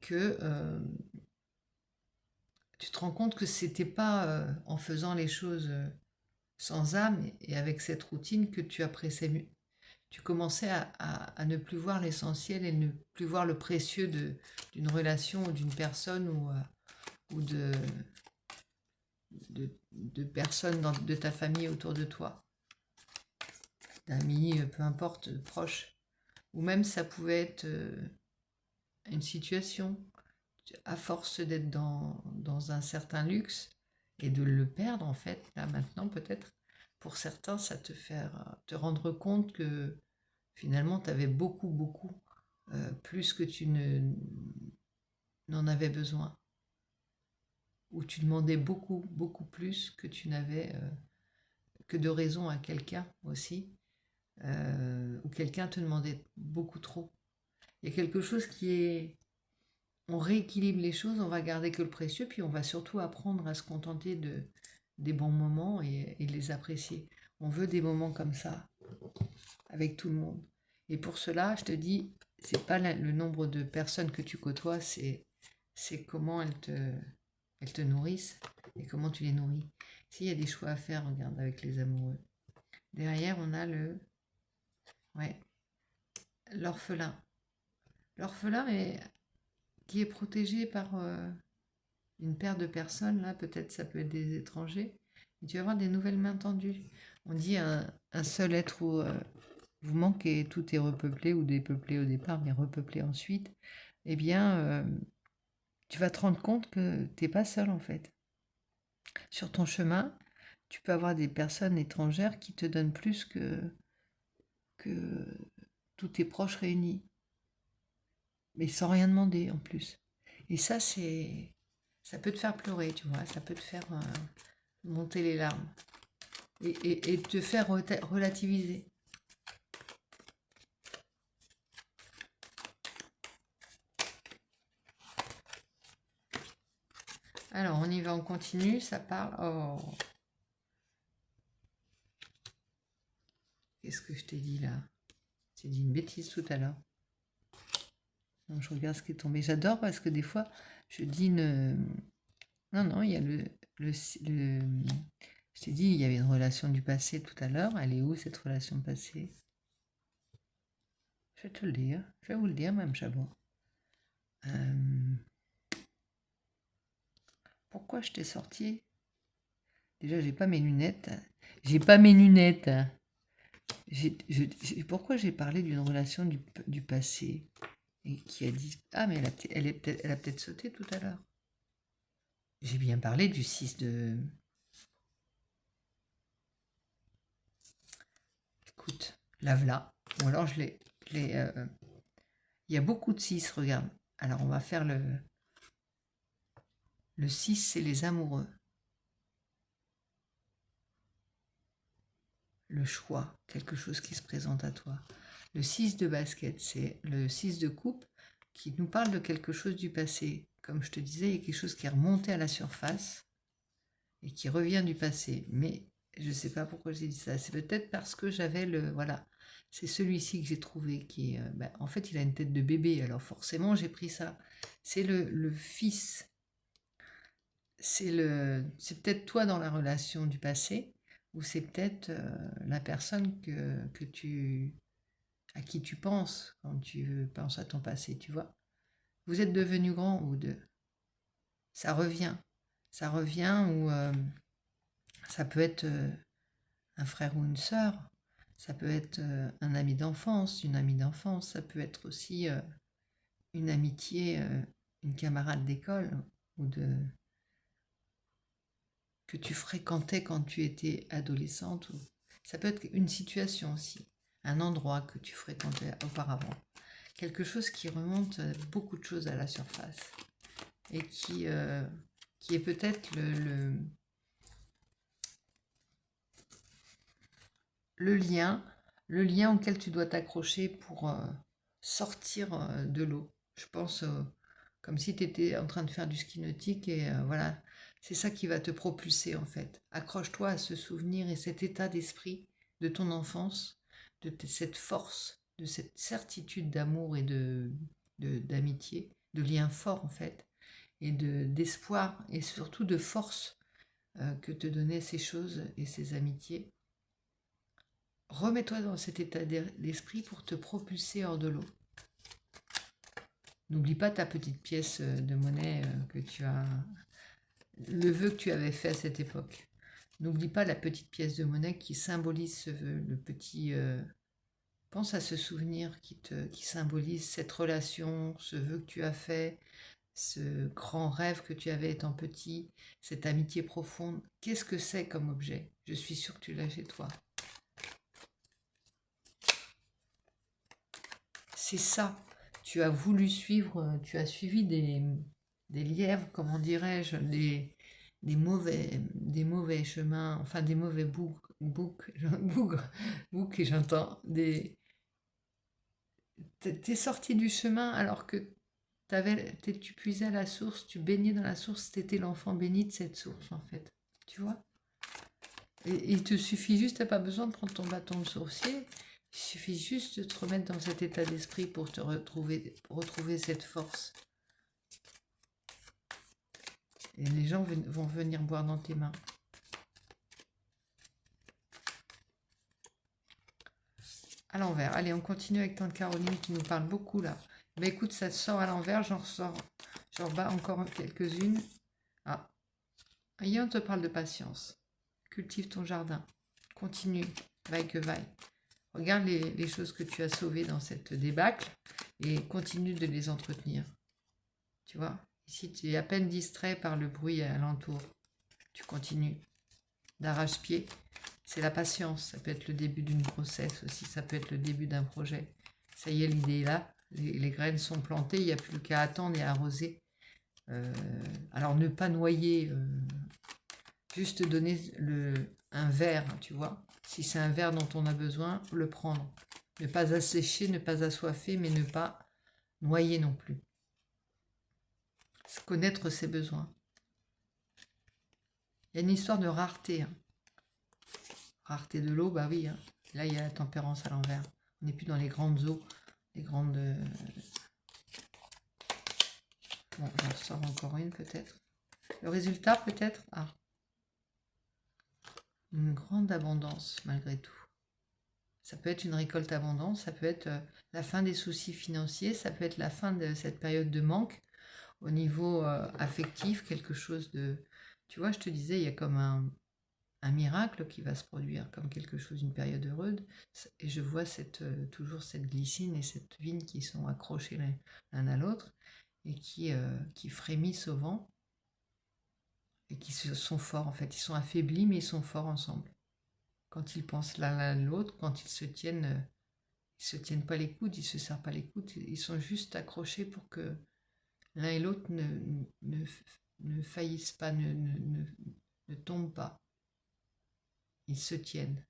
Speaker 1: que tu te rends compte que c'était pas en faisant les choses sans âme et avec cette routine que tu commençais à ne plus voir l'essentiel et ne plus voir le précieux d'une relation ou d'une personne ou de personnes de ta famille autour de toi, d'amis, peu importe, proches. Ou même ça pouvait être une situation, à force d'être dans un certain luxe et de le perdre en fait, là maintenant peut-être, pour certains, ça te rendre compte que finalement tu avais beaucoup, beaucoup plus que tu n'en avais besoin. Ou tu demandais beaucoup, beaucoup plus que tu n'avais que de raison à quelqu'un aussi, ou quelqu'un te demandait beaucoup trop. Il y a quelque chose qui est. On rééquilibre les choses, on va garder que le précieux, puis on va surtout apprendre à se contenter des bons moments et les apprécier. On veut des moments comme ça, avec tout le monde. Et pour cela, je te dis, c'est pas le nombre de personnes que tu côtoies, c'est comment elles te nourrissent et comment tu les nourris. S'il y a des choix à faire, regarde, avec les amoureux. Derrière, on a l'orphelin. L'orphelin qui est protégé par une paire de personnes, là, peut-être ça peut être des étrangers, et tu vas avoir des nouvelles mains tendues. On dit un seul être où vous manquez, tout est repeuplé ou dépeuplé au départ, mais repeuplé ensuite, eh bien, tu vas te rendre compte que tu n'es pas seul en fait. Sur ton chemin, tu peux avoir des personnes étrangères qui te donnent plus que tous tes proches réunis, mais sans rien demander en plus. Et ça, ça peut te faire pleurer, tu vois, ça peut te faire monter les larmes et te faire relativiser. Alors, on y va, on continue, ça parle... Oh, qu'est-ce que je t'ai dit là? J'ai dit une bêtise tout à l'heure. Non, je regarde ce qui est tombé. J'adore parce que des fois, je dis une... Non, non, il y a Je t'ai dit, il y avait une relation du passé tout à l'heure. Elle est où cette relation passée? Je vais te le dire. Je vais vous le dire même, Chabot. Pourquoi je t'ai sorti? Déjà, j'ai pas mes lunettes. J'ai pas mes lunettes. Pourquoi j'ai parlé d'une relation du passé et qui a dit... Ah, mais elle a peut-être sauté tout à l'heure. J'ai bien parlé du 6 de... Écoute, la v'là. Ou alors je l'ai... Il y a beaucoup de 6, regarde. Alors on va faire le... Le 6, c'est les amoureux. Le choix, quelque chose qui se présente à toi. Le 6 de basket, c'est le 6 de coupe qui nous parle de quelque chose du passé. Comme je te disais, il y a quelque chose qui est remonté à la surface et qui revient du passé. Mais je ne sais pas pourquoi j'ai dit ça. C'est peut-être parce que j'avais le... Voilà, c'est celui-ci que j'ai trouvé qui est... en fait, il a une tête de bébé, alors forcément, j'ai pris ça. C'est le fils. C'est peut-être toi dans la relation du passé, ou c'est peut-être la personne à qui tu penses quand tu penses à ton passé, tu vois. Vous êtes devenu grand ou deux. Ça revient. Ça revient ou ça peut être un frère ou une sœur. Ça peut être un ami d'enfance, une amie d'enfance. Ça peut être aussi une amitié, une camarade d'école ou que tu fréquentais quand tu étais adolescente. Ça peut être une situation aussi, un endroit que tu fréquentais auparavant. Quelque chose qui remonte beaucoup de choses à la surface et qui est peut-être le lien auquel tu dois t'accrocher pour sortir de l'eau. Je pense comme si tu étais en train de faire du ski nautique et voilà, c'est ça qui va te propulser en fait. Accroche-toi à ce souvenir et cet état d'esprit de ton enfance, cette force, de cette certitude d'amour et d'amitié, de lien fort en fait, et d'espoir et surtout de force que te donnaient ces choses et ces amitiés. Remets-toi dans cet état d'esprit pour te propulser hors de l'eau. N'oublie pas ta petite pièce de monnaie que tu as, le vœu que tu avais fait à cette époque. N'oublie pas la petite pièce de monnaie qui symbolise ce vœu, le petit... pense à ce souvenir qui symbolise cette relation, ce vœu que tu as fait, ce grand rêve que tu avais étant petit, cette amitié profonde. Qu'est-ce que c'est comme objet? Je suis sûre que tu l'as chez toi. C'est ça. Tu as voulu suivre, tu as suivi des lièvres, comment dirais-je, des mauvais chemins, enfin des mauvais boucs, et j'entends t'es sorti du chemin alors que tu puisais à la source, tu baignais dans la source, t'étais l'enfant béni de cette source en fait, tu vois. Et il te suffit juste, t'as pas besoin de prendre ton bâton de sorcier, il suffit juste de te remettre dans cet état d'esprit pour retrouver cette force. Et les gens vont venir boire dans tes mains. À l'envers. Allez, on continue avec Tante Caroline qui nous parle beaucoup là. Mais écoute, ça sort à l'envers, j'en rebats encore quelques-unes. Ah, ailleurs on te parle de patience. Cultive ton jardin. Continue, vaille que vaille. Regarde les choses que tu as sauvées dans cette débâcle et continue de les entretenir. Tu vois, ici tu es à peine distrait par le bruit alentour. Tu continues d'arrache-pied. C'est la patience. Ça peut être le début d'une grossesse aussi. Ça peut être le début d'un projet. Ça y est, l'idée est là. Les graines sont plantées. Il n'y a plus qu'à attendre et à arroser. Alors ne pas noyer. Juste donner un verre, tu vois. Si c'est un verre dont on a besoin, le prendre. Ne pas assécher, ne pas assoiffer, mais ne pas noyer non plus. Connaître ses besoins. Il y a une histoire de rareté. Hein. Rareté de l'eau, bah oui. Hein. Là, il y a la tempérance à l'envers. On n'est plus dans les grandes eaux. Les grandes... Bon, j'en sors encore une peut-être. Le résultat peut-être? Ah. Une grande abondance malgré tout. Ça peut être une récolte abondante, ça peut être la fin des soucis financiers, ça peut être la fin de cette période de manque au niveau affectif, quelque chose de... Tu vois, je te disais, il y a comme un miracle qui va se produire, comme quelque chose, une période heureuse, et je vois toujours cette glycine et cette vigne qui sont accrochées l'un à l'autre et qui frémissent au vent et qui sont forts en fait. Ils sont affaiblis mais ils sont forts ensemble. Quand ils pensent l'un à l'autre, quand ils se tiennent pas les coudes, ils se serrent pas les coudes, ils sont juste accrochés pour que l'un et l'autre ne faillissent pas, ne tombent pas. Ils se tiennent.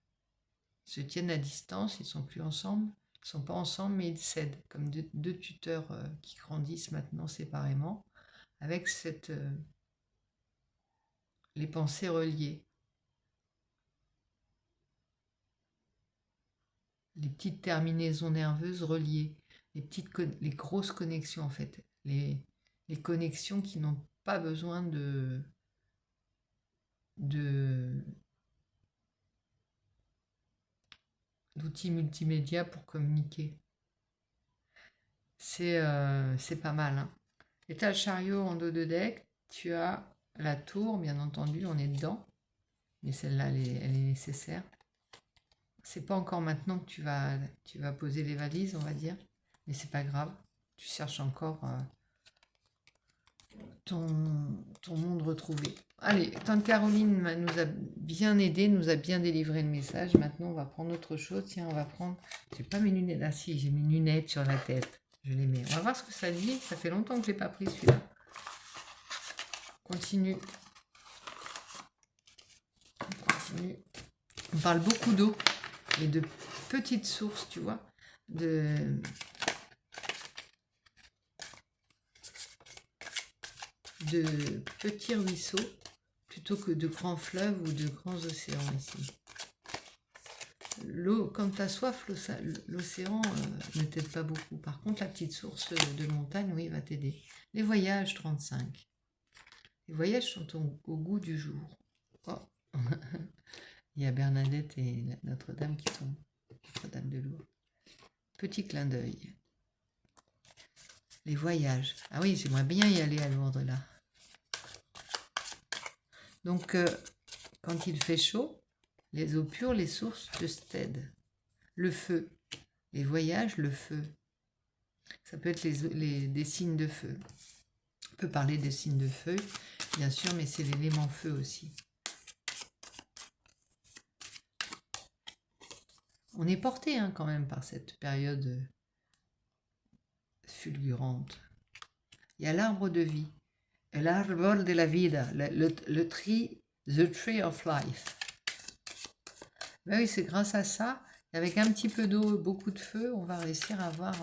Speaker 1: Ils se tiennent à distance, ils sont plus ensemble, ils sont pas ensemble, mais ils cèdent, comme deux tuteurs qui grandissent maintenant séparément, avec les pensées reliées. Les petites terminaisons nerveuses reliées, les grosses connexions en fait, les connexions qui n'ont pas besoin d'outils multimédia pour communiquer. C'est pas mal. Hein. Et tu as le chariot en dos de deck, tu as la tour, bien entendu, on est dedans, mais celle-là, elle est nécessaire. C'est pas encore maintenant que tu vas poser les valises, on va dire, mais c'est pas grave. Tu cherches encore ton monde retrouvé. Allez, tante Caroline nous a bien aidé, nous a bien délivré le message. Maintenant, on va prendre autre chose. Tiens, on va prendre... J'ai pas mes lunettes. Ah si, j'ai mes lunettes sur la tête. Je les mets. On va voir ce que ça dit. Ça fait longtemps que je l'ai pas pris celui-là. Continue. On continue. On parle beaucoup d'eau et de petites sources, tu vois, de petits ruisseaux plutôt que de grands fleuves ou de grands océans ici. L'eau, quand tu as soif, l'océan ne t'aide pas beaucoup. Par contre, la petite source de montagne, oui, va t'aider. Les voyages, 35. Les voyages sont au goût du jour. Oh. Il y a Bernadette et Notre-Dame qui tombent. Notre-Dame de Lourdes. Petit clin d'œil. Les voyages. Ah oui, j'aimerais bien y aller à Lourdes, là. Donc, quand il fait chaud, les eaux pures, les sources de Sted. Le feu. Les voyages, le feu. Ça peut être des signes de feu. On peut parler des signes de feu, bien sûr, mais c'est l'élément feu aussi. On est porté hein, quand même par cette période fulgurante. Il y a l'arbre de vie. L'arbre de la vida. The tree of life. Ben oui, c'est grâce à ça, avec un petit peu d'eau, beaucoup de feu, on va réussir à avoir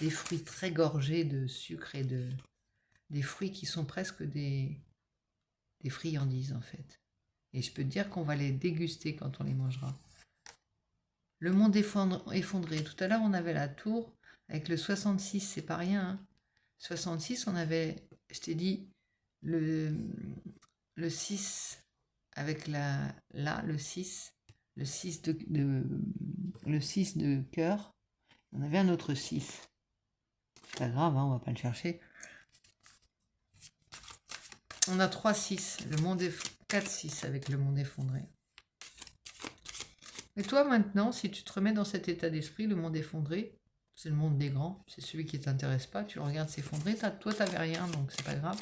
Speaker 1: des fruits très gorgés de sucre et des fruits qui sont presque des friandises en fait. Et je peux te dire qu'on va les déguster quand on les mangera. Le monde effondré. Tout à l'heure, on avait la tour avec le 66, c'est pas rien. Hein. 66, on avait, je t'ai dit, le 6 avec le 6. Le 6 de cœur, on avait un autre 6. C'est pas grave, hein, on va pas le chercher. On a 3 6, 4 6 avec le monde effondré. Et toi maintenant, si tu te remets dans cet état d'esprit, le monde effondré, c'est le monde des grands, c'est celui qui t'intéresse pas, tu le regardes s'effondrer, toi t'avais rien, donc c'est pas grave.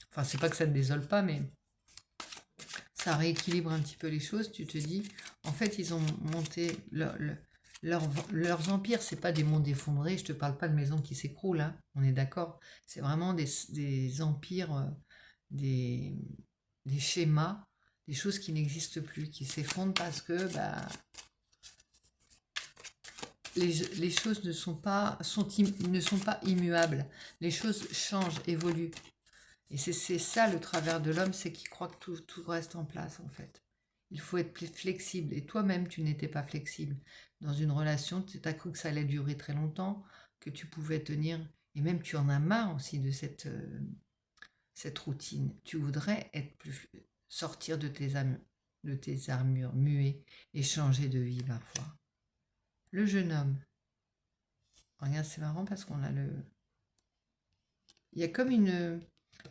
Speaker 1: Enfin, c'est pas que ça te désole pas, mais ça rééquilibre un petit peu les choses, tu te dis, en fait, ils ont monté leurs empires, c'est pas des mondes effondrés, je te parle pas de maisons qui s'écroulent, hein, on est d'accord, c'est vraiment des empires, des schémas, des choses qui n'existent plus, qui s'effondrent parce que les choses ne sont pas immuables, les choses changent, évoluent. Et c'est ça le travers de l'homme, c'est qu'il croit que tout reste en place en fait. Il faut être plus flexible. Et toi-même, tu n'étais pas flexible. Dans une relation, tu as cru que ça allait durer très longtemps, que tu pouvais tenir. Et même tu en as marre aussi de cette routine. Tu voudrais sortir de tes armures, muer et changer de vie parfois. Le jeune homme. Regarde, c'est marrant parce qu'on a le... Il y a comme une...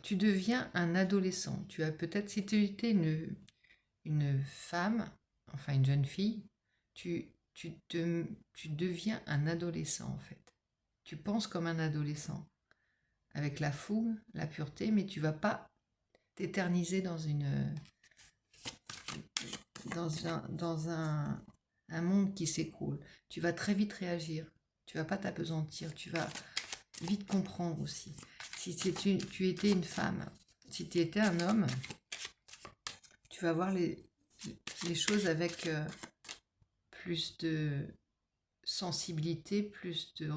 Speaker 1: Tu deviens un adolescent. Tu as peut-être, si tu étais une femme, enfin une jeune fille, tu deviens un adolescent en fait. Tu penses comme un adolescent, avec la fougue, la pureté, mais tu vas pas t'éterniser dans un monde qui s'écroule. Tu vas très vite réagir. Tu vas pas t'apesantir. Tu vas vite comprendre aussi. Si tu étais une femme, si tu étais un homme, tu vas voir les choses avec plus de sensibilité, tu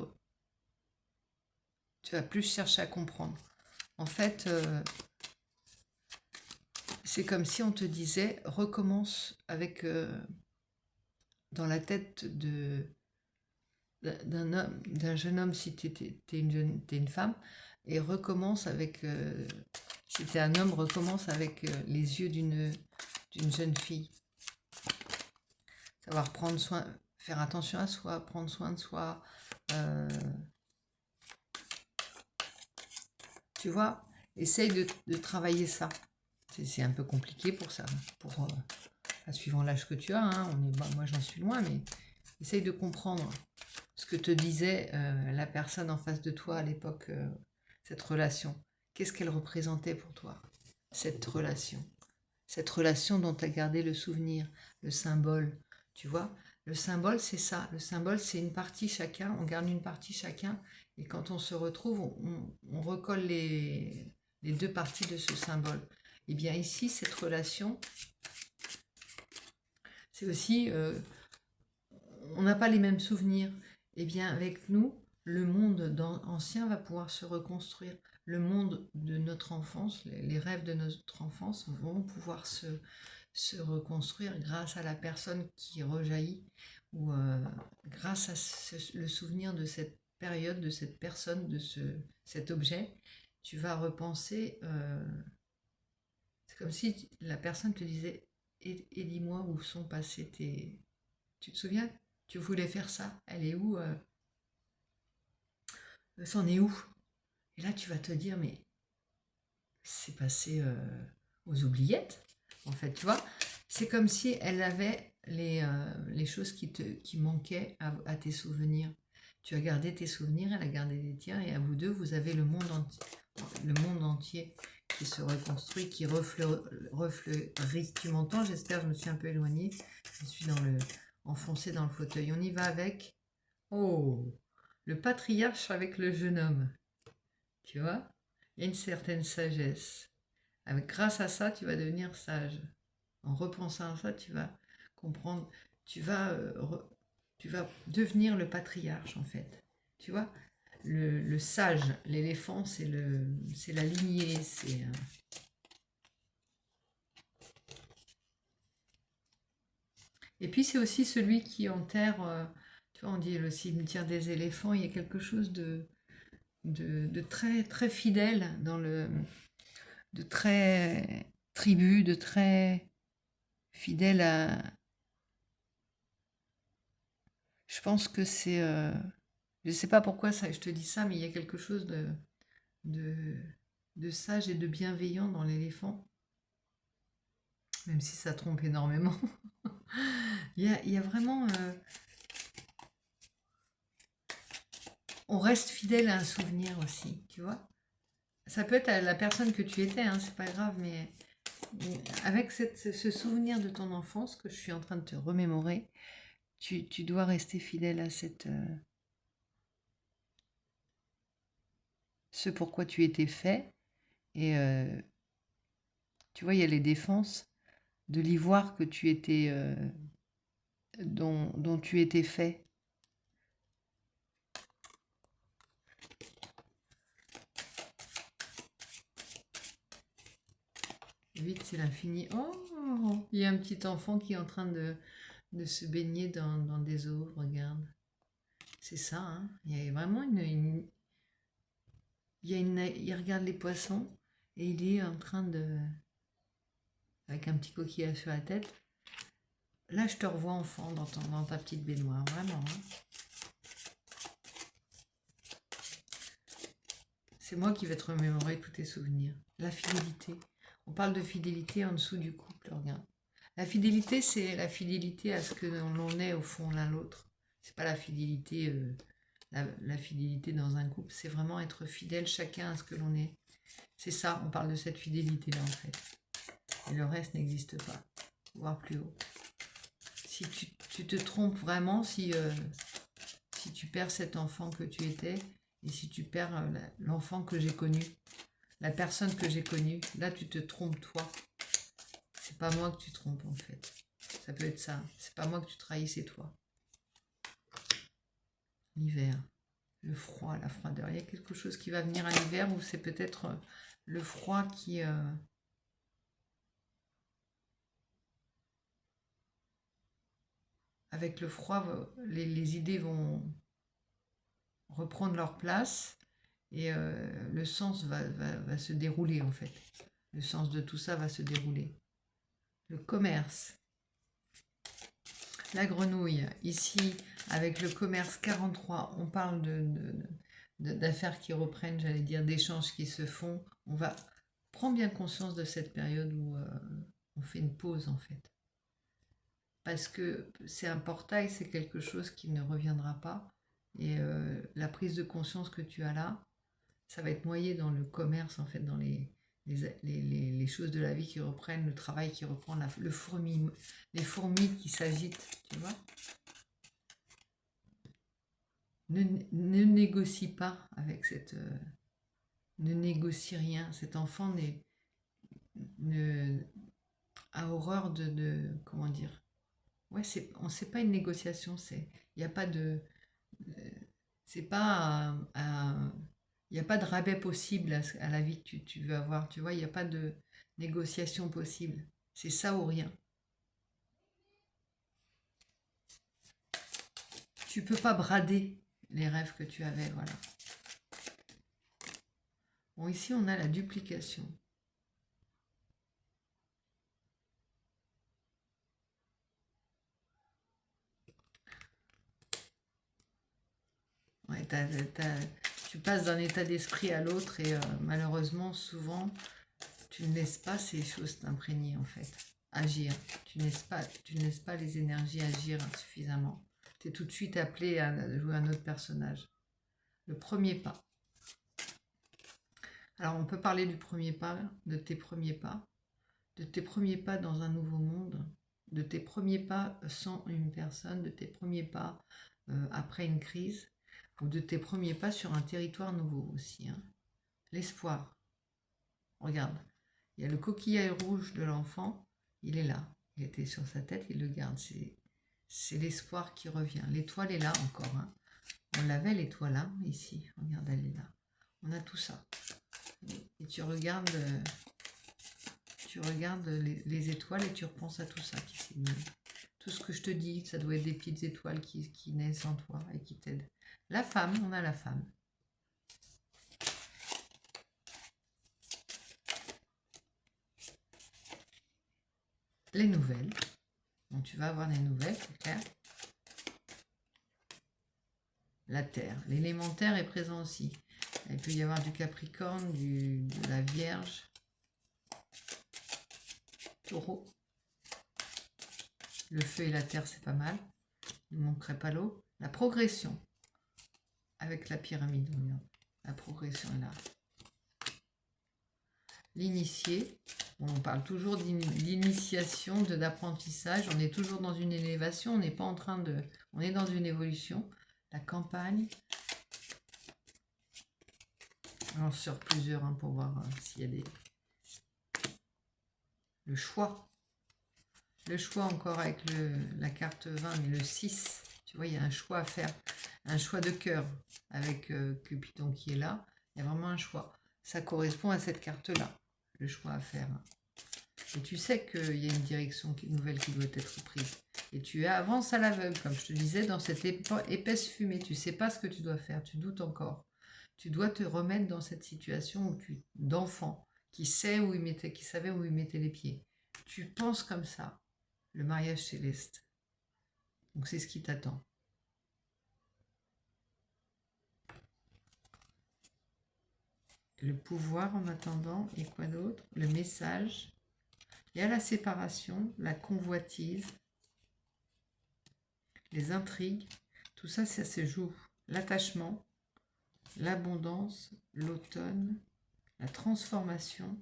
Speaker 1: vas plus chercher à comprendre. En fait, c'est comme si on te disait recommence avec dans la tête d'un jeune homme si t'es une femme, et recommence avec si t'es un homme, recommence avec les yeux d'une jeune fille. Savoir prendre soin, faire attention à soi, prendre soin de soi. Tu vois, essaye de travailler ça. C'est un peu compliqué pour ça, suivant l'âge que tu as. Hein, moi, j'en suis loin, mais essaye de comprendre ce que te disait la personne en face de toi à l'époque, cette relation. Qu'est-ce qu'elle représentait pour toi, cette relation? Cette relation dont tu as gardé le souvenir, le symbole, tu vois? Le symbole, c'est ça. Le symbole, c'est une partie chacun. On garde une partie chacun. Et quand on se retrouve, on recolle les deux parties de ce symbole. Et bien ici, cette relation, c'est aussi... on n'a pas les mêmes souvenirs. Et bien avec nous, le monde ancien va pouvoir se reconstruire. Le monde de notre enfance, les rêves de notre enfance vont pouvoir se reconstruire grâce à la personne qui rejaillit ou grâce à le souvenir de cette période, de cette personne, de cet objet. Tu vas repenser, c'est comme si la personne te disait et dis-moi où sont passés tes... Tu te souviens? Tu voulais faire ça, elle est où? C'en est où? Et là tu vas te dire mais c'est passé aux oubliettes, en fait, tu vois. C'est comme si elle avait les choses qui manquaient à tes souvenirs. Tu as gardé tes souvenirs, elle a gardé les tiens, et à vous deux, vous avez le monde entier qui se reconstruit, qui refleurit. Tu m'entends? J'espère, je me suis un peu éloignée. Je suis enfoncée dans le fauteuil. On y va avec... Oh, le patriarche avec le jeune homme. Tu vois? Il y a une certaine sagesse. Grâce à ça, tu vas devenir sage. En repensant à ça, tu vas comprendre, tu vas devenir le patriarche en fait. Tu vois, le sage, l'éléphant, c'est la lignée, Et puis c'est aussi celui qui enterre. Tu vois, on dit le cimetière des éléphants. Il y a quelque chose de très très fidèle de très tribu, de très fidèle à... Je pense que c'est... je ne sais pas pourquoi je te dis ça, mais il y a quelque chose de, de sage et de bienveillant dans l'éléphant, même si ça trompe énormément. Il y a vraiment... on reste fidèle à un souvenir aussi, tu vois. Ça peut être à la personne que tu étais, hein, c'est pas grave, mais avec ce souvenir de ton enfance que je suis en train de te remémorer, tu dois rester fidèle à ce pourquoi tu étais fait. Et tu vois, il y a les défenses de l'ivoire que tu étais, dont tu étais fait. 8, c'est l'infini. Oh, il y a un petit enfant qui est en train de se baigner dans des eaux, regarde. C'est ça, hein. Il y a vraiment il regarde les poissons et il est en train de... avec un petit coquillage sur la tête. Là, je te revois enfant dans ta petite baignoire, vraiment. Hein. C'est moi qui vais te remémorer tous tes souvenirs. La fidélité. On parle de fidélité en dessous du couple, regarde. La fidélité, c'est la fidélité à ce que l'on est au fond l'un l'autre. C'est pas la fidélité, la fidélité dans un couple. C'est vraiment être fidèle chacun à ce que l'on est. C'est ça, on parle de cette fidélité-là en fait. Et le reste n'existe pas, voire plus haut. Si tu te trompes vraiment, si tu perds cet enfant que tu étais, et si tu perds l'enfant que j'ai connu, la personne que j'ai connue, là tu te trompes toi. C'est pas moi que tu trompes en fait. Ça peut être ça. C'est pas moi que tu trahis, c'est toi. L'hiver, le froid, la froideur. Il y a quelque chose qui va venir à l'hiver ou c'est peut-être le froid qui... Avec le froid, les idées vont reprendre leur place et le sens va se dérouler en fait. Le sens de tout ça va se dérouler. Le commerce. La grenouille. Ici, avec le commerce 43, on parle d'affaires qui reprennent, j'allais dire, d'échanges qui se font. Prends bien conscience de cette période où on fait une pause en fait. Parce que c'est un portail, c'est quelque chose qui ne reviendra pas. Et la prise de conscience que tu as là, ça va être noyé dans le commerce, en fait, dans les choses de la vie qui reprennent, le travail qui reprend, les fourmis qui s'agitent, tu vois. Ne négocie pas avec cette... ne négocie rien. Cet enfant a horreur comment dire. Ouais, c'est pas une négociation, il n'y a pas de... c'est pas il n'y a pas de rabais possible à la vie que tu veux avoir, tu vois, il n'y a pas de négociation possible. C'est ça ou rien. Tu peux pas brader les rêves que tu avais, voilà. Bon, ici, on a la duplication. Ouais, tu passes d'un état d'esprit à l'autre et malheureusement, souvent, tu ne laisses pas ces choses t'imprégner, en fait. Agir. Tu ne laisses pas les énergies agir suffisamment. Tu es tout de suite appelé à jouer un autre personnage. Le premier pas. Alors, on peut parler du premier pas, de tes premiers pas dans un nouveau monde, de tes premiers pas sans une personne, de tes premiers pas après une crise, ou de tes premiers pas sur un territoire nouveau aussi. Hein. L'espoir. Regarde, il y a le coquillage rouge de l'enfant, il est là. Il était sur sa tête, il le garde. C'est l'espoir qui revient. L'étoile est là encore. Hein. On l'avait l'étoile hein, ici. Regarde, elle est là. On a tout ça. Et tu regardes les étoiles et tu repenses à tout ça qui s'est mis. Tout ce que je te dis, ça doit être des petites étoiles qui naissent en toi et qui t'aident. La femme, on a la femme. Les nouvelles. Bon, tu vas avoir des nouvelles, c'est clair. La terre. L'élémentaire est présent aussi. Il peut y avoir du Capricorne, de la Vierge. Taureau. Le feu et la terre, c'est pas mal. Il ne manquerait pas l'eau. La progression. Avec la pyramide, regarde. La progression est là. L'initié. Bon, on parle toujours d'initiation, d'apprentissage. On est toujours dans une élévation. On n'est pas en train de... On est dans une évolution. La campagne. On sort plusieurs hein, pour voir s'il y a des... Le choix. Le choix encore avec la carte 20, mais le 6. Tu vois, il y a un choix à faire. Un choix de cœur avec Cupidon qui est là. Il y a vraiment un choix. Ça correspond à cette carte-là. Le choix à faire. Et tu sais qu'il y a une direction nouvelle qui doit être prise. Et tu avances à l'aveugle, comme je te disais, dans cette épaisse fumée. Tu ne sais pas ce que tu dois faire, tu doutes encore. Tu dois te remettre dans cette situation d'enfant qui savait où il mettait les pieds. Tu penses comme ça, le mariage céleste. Donc c'est ce qui t'attend. Le pouvoir en attendant, et quoi d'autre? Le message. Il y a la séparation, la convoitise, les intrigues. Tout ça, ça se joue. L'attachement, l'abondance, l'automne, la transformation,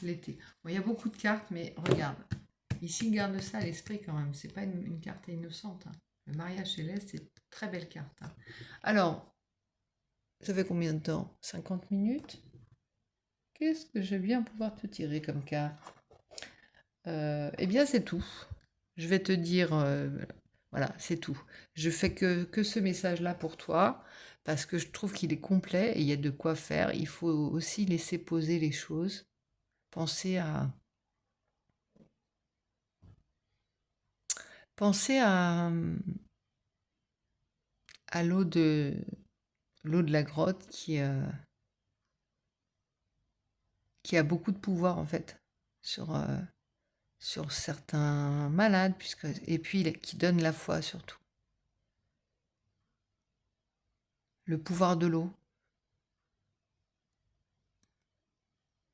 Speaker 1: l'été. Bon, il y a beaucoup de cartes, mais regarde. Ici, garde ça à l'esprit quand même. C'est pas une carte innocente. Hein. Le mariage céleste, c'est une très belle carte. Hein. Alors, ça fait combien de temps? 50 minutes? Qu'est-ce que je vais bien pouvoir te tirer comme carte? Eh bien, c'est tout. Je vais te dire, voilà, c'est tout. Je fais que ce message-là pour toi, parce que je trouve qu'il est complet et il y a de quoi faire. Il faut aussi laisser poser les choses. Penser à l'eau de la grotte qui a beaucoup de pouvoir, en fait, sur certains malades, et puis qui donne la foi surtout. Le pouvoir de l'eau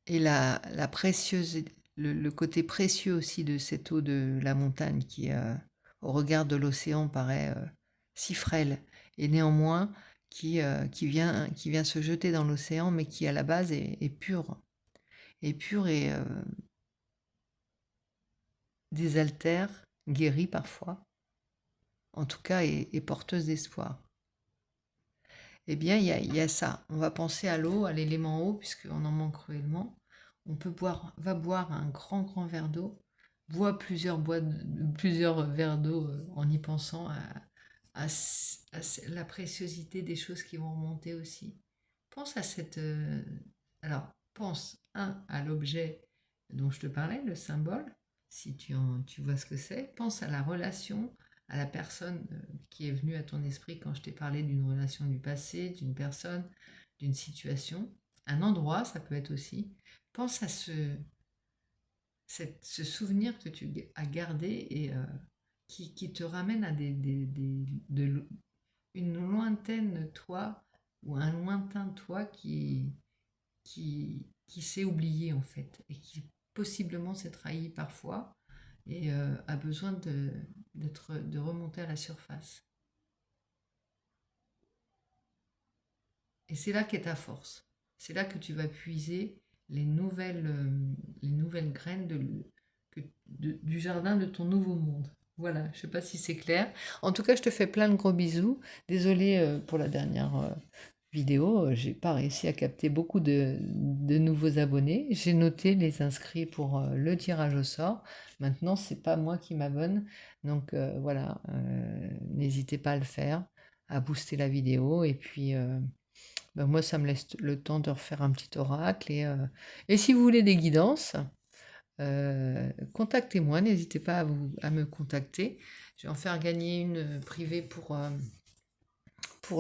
Speaker 1: et la précieuse, le côté précieux aussi de cette eau de la montagne qui, au regard de l'océan, paraît si frêle et néanmoins qui vient se jeter dans l'océan, mais qui à la base est pure. Est pure et désaltère, guérit parfois, en tout cas est porteuse d'espoir. Eh bien, il y a ça. On va penser à l'eau, à l'élément eau, puisqu'on en manque cruellement. Va boire un grand verre d'eau. Bois plusieurs verres d'eau en y pensant à la préciosité des choses qui vont remonter aussi. Pense à cette... alors, pense, à l'objet dont je te parlais, le symbole, si tu vois ce que c'est. Pense à la relation, à la personne qui est venue à ton esprit quand je t'ai parlé d'une relation du passé, d'une personne, d'une situation. Un endroit, ça peut être aussi. Pense à ce souvenir que tu as gardé et qui te ramène à une lointaine toi ou un lointain toi qui s'est oublié en fait et qui possiblement s'est trahi parfois et a besoin de remonter à la surface. Et c'est là qu'est ta force. C'est là que tu vas puiser les nouvelles graines du jardin de ton nouveau monde. Voilà, je ne sais pas si c'est clair. En tout cas, je te fais plein de gros bisous. Désolée pour la dernière vidéo, j'ai pas réussi à capter beaucoup de nouveaux abonnés. J'ai noté les inscrits pour le tirage au sort. Maintenant, c'est pas moi qui m'abonne. Donc voilà, n'hésitez pas à le faire, à booster la vidéo. Et puis, ben moi, ça me laisse le temps de refaire un petit oracle. Et si vous voulez des guidances, contactez-moi, n'hésitez pas à me contacter. Je vais en faire gagner une privée pour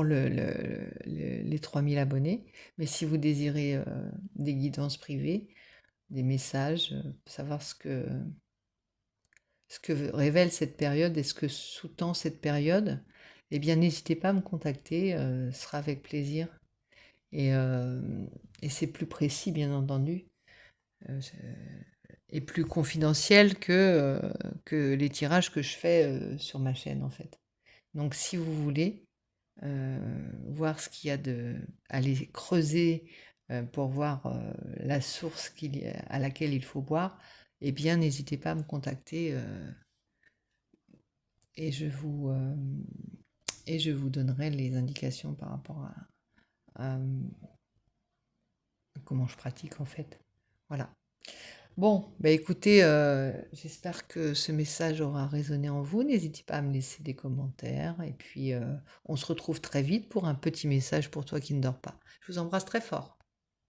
Speaker 1: les 3000 abonnés. Mais si vous désirez des guidances privées, des messages, savoir ce que révèle cette période et ce que sous-tend cette période, eh bien n'hésitez pas à me contacter, ce sera avec plaisir. Et c'est plus précis, bien entendu, et plus confidentiel que les tirages que je fais sur ma chaîne, en fait. Donc si vous voulez voir ce qu'il y a aller creuser pour voir la source à laquelle il faut boire, eh bien n'hésitez pas à me contacter et je vous donnerai les indications par rapport à comment je pratique en fait. Voilà. Bon, bah écoutez, j'espère que ce message aura résonné en vous. N'hésitez pas à me laisser des commentaires et puis on se retrouve très vite pour un petit message pour toi qui ne dors pas. Je vous embrasse très fort.